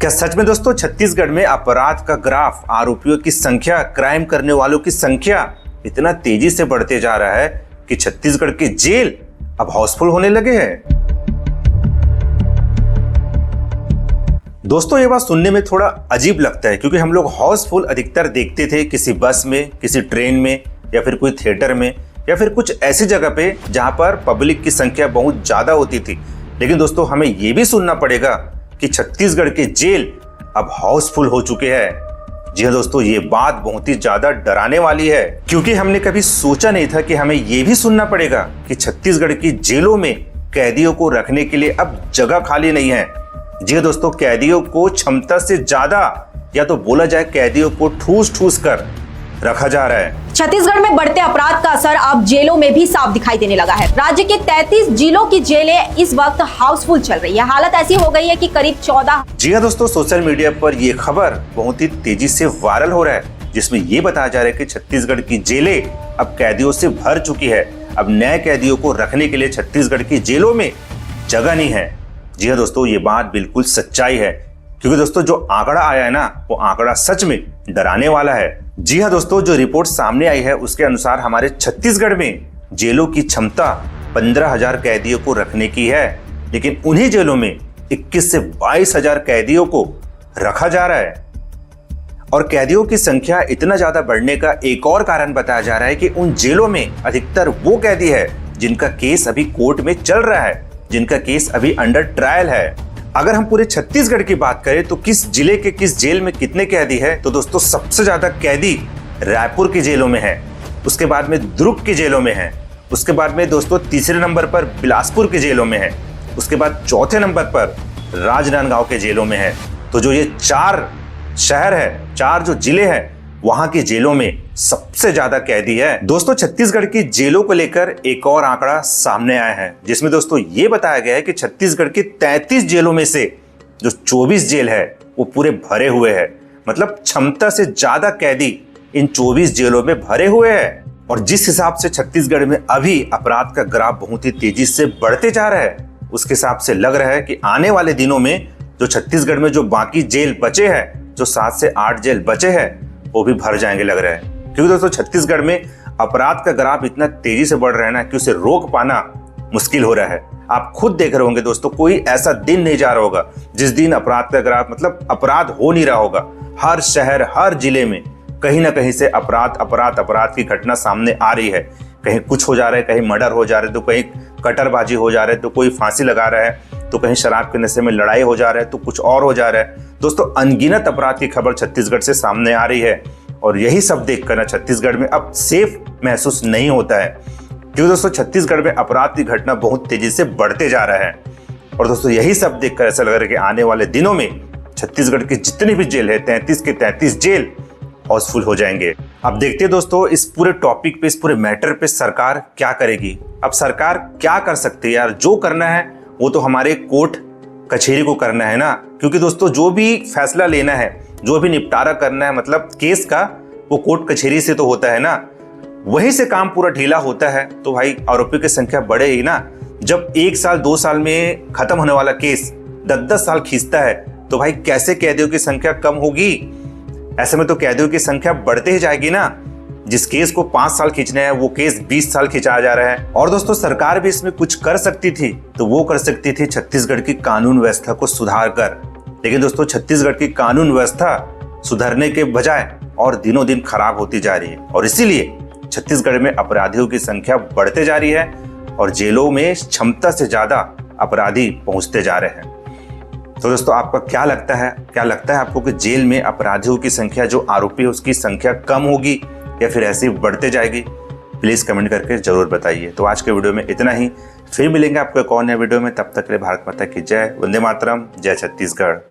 क्या सच में दोस्तों छत्तीसगढ़ में अपराध का ग्राफ, आरोपियों की संख्या, क्राइम करने वालों की संख्या इतना तेजी से बढ़ते जा रहा है कि छत्तीसगढ़ की जेल अब हाउसफुल होने लगे हैं? दोस्तों ये बात सुनने में थोड़ा अजीब लगता है क्योंकि हम लोग हाउसफुल अधिकतर देखते थे किसी बस में, किसी ट्रेन में या फिर कोई थिएटर में या फिर कुछ ऐसी जगह पे जहां पर पब्लिक की संख्या बहुत ज्यादा होती थी। लेकिन दोस्तों हमें यह भी सुनना पड़ेगा कि छत्तीसगढ़ के जेल अब हाउसफुल हो चुके हैं। जी हाँ दोस्तों, ये बात बहुत ही ज्यादा डराने वाली है क्योंकि हमने कभी सोचा नहीं था कि हमें यह भी सुनना पड़ेगा कि छत्तीसगढ़ की जेलों में कैदियों को रखने के लिए अब जगह खाली नहीं है। जी हाँ दोस्तों, कैदियों को क्षमता से ज्यादा या तो बोला जाए कैदियों को ठूस ठूस कर रखा जा रहा है। छत्तीसगढ़ में बढ़ते अपराध का असर अब जेलों में भी साफ दिखाई देने लगा है। राज्य के 33 जिलों की जेलें इस वक्त हाउसफुल चल रही है। हालत ऐसी हो गई है कि करीब 14। जी हाँ दोस्तों, सोशल मीडिया पर यह खबर बहुत ही तेजी से वायरल हो रहा है जिसमें यह बताया जा रहा है कि छत्तीसगढ़ की जेलें अब कैदियों से भर चुकी है। अब नए कैदियों को रखने के लिए छत्तीसगढ़ की जेलों में जगह नहीं है। जी हाँ दोस्तों, ये बात बिल्कुल सच्चाई है क्योंकि दोस्तों जो आंकड़ा आया है ना, वो आंकड़ा सच में डराने वाला है। जी हाँ दोस्तों, जो रिपोर्ट सामने आई है उसके अनुसार हमारे छत्तीसगढ़ में जेलों की क्षमता 15,000 कैदियों को रखने की है, लेकिन उन्हीं जेलों में 21 से 22,000 कैदियों को रखा जा रहा है। और कैदियों की संख्या इतना ज्यादा बढ़ने का एक और कारण बताया जा रहा है कि उन जेलों में अधिकतर वो कैदी है जिनका केस अभी कोर्ट में चल रहा है, जिनका केस अभी अंडर ट्रायल है। अगर हम पूरे छत्तीसगढ़ की बात करें तो किस जिले के किस जेल में कितने कैदी है, तो दोस्तों सबसे ज्यादा कैदी रायपुर की जेलों में है, उसके बाद में दुर्ग की जेलों में है, उसके बाद में दोस्तों तीसरे नंबर पर बिलासपुर की जेलों में है, उसके बाद चौथे नंबर पर राजनांदगांव के जेलों में है। तो जो ये 4 शहर है, 4 जो जिले हैं, वहां की जेलों में सबसे ज्यादा कैदी है। दोस्तों छत्तीसगढ़ की जेलों को लेकर एक और आंकड़ा सामने आया है जिसमें दोस्तों ये बताया गया है कि छत्तीसगढ़ की 33 जेलों में से जो 24 जेल है वो पूरे भरे हुए हैं। मतलब क्षमता से ज्यादा कैदी इन 24 जेलों में भरे हुए हैं। और जिस हिसाब से छत्तीसगढ़ में अभी अपराध का ग्राफ बहुत ही तेजी से बढ़ते जा रहा है, उसके हिसाब से लग रहा है कि आने वाले दिनों में जो छत्तीसगढ़ में जो बाकी जेल बचे हैं, जो 7 से 8 जेल बचे हैं, वो भी भर जाएंगे लग रहा है। क्योंकि दोस्तों छत्तीसगढ़ में अपराध का ग्राफ इतना तेजी से बढ़ रहा है ना कि उसे रोक पाना मुश्किल हो रहा है। आप खुद देख रहे होंगे दोस्तों, कोई ऐसा दिन नहीं जा रहा होगा जिस दिन अपराध का ग्राफ, मतलब अपराध हो नहीं रहा होगा। हर शहर, हर जिले में कहीं ना कहीं से अपराध की घटना सामने आ रही है। कहीं कुछ हो जा रहा है, कहीं मर्डर हो जा रहा है, तो कहीं कटरबाजी हो जा रहा है, तो कोई फांसी लगा रहा है, तो कहीं शराब के नशे में लड़ाई हो जा रहा है, तो कुछ और हो जा रहा है। दोस्तों अनगिनत अपराध की खबर छत्तीसगढ़ से सामने आ रही है और यही सब देखकर ना छत्तीसगढ़ में अब सेफ महसूस नहीं होता है क्योंकि दोस्तों छत्तीसगढ़ में अपराध की घटना बहुत तेजी से बढ़ते जा रहा है। और दोस्तों यही सब देखकर ऐसा लग रहा है कि आने वाले दिनों में छत्तीसगढ़ की जितनी भी जेल है, 33 के 33 जेल हाउसफुल हो जाएंगे। अब देखते हैं दोस्तों इस पूरे टॉपिक पे, इस पूरे मैटर पे सरकार क्या करेगी। अब सरकार क्या कर सकती है यार, जो करना है वो तो हमारे कोर्ट कचहरी को करना है ना। क्योंकि दोस्तों जो भी फैसला लेना है, जो भी निपटारा करना है मतलब केस का, वो कोर्ट कचहरी से तो होता है ना। वहीं से काम पूरा ढीला होता है तो भाई आरोपियों की संख्या बढ़े ही ना। जब 1 साल 2 साल में खत्म होने वाला केस 10-10 साल खींचता है तो भाई कैसे कैदियों की संख्या कम होगी? ऐसे में तो कैदियों की संख्या बढ़ते ही जाएगी ना। जिस केस को 5 साल खींचने हैं वो केस 20 साल खिंचाया जा रहा है। और दोस्तों सरकार भी इसमें कुछ कर सकती थी तो वो कर सकती थी छत्तीसगढ़ की कानून व्यवस्था को सुधार कर। लेकिन दोस्तों छत्तीसगढ़ की कानून व्यवस्था सुधरने के बजाय और दिनों दिन खराब होती जा रही है और इसीलिए छत्तीसगढ़ में अपराधियों की संख्या बढ़ते जा रही है और जेलों में क्षमता से ज्यादा अपराधी पहुंचते जा रहे हैं। तो दोस्तों आपका क्या लगता है आपको कि जेल में अपराधियों की संख्या, जो आरोपी है उसकी संख्या कम होगी या फिर ऐसे ही बढ़ते जाएगी? प्लीज कमेंट करके जरूर बताइए। तो आज के वीडियो में इतना ही, फिर मिलेंगे आपको एक और नए वीडियो में। तब तक के लिए भारत माता की जय, वंदे मातरम, जय छत्तीसगढ़।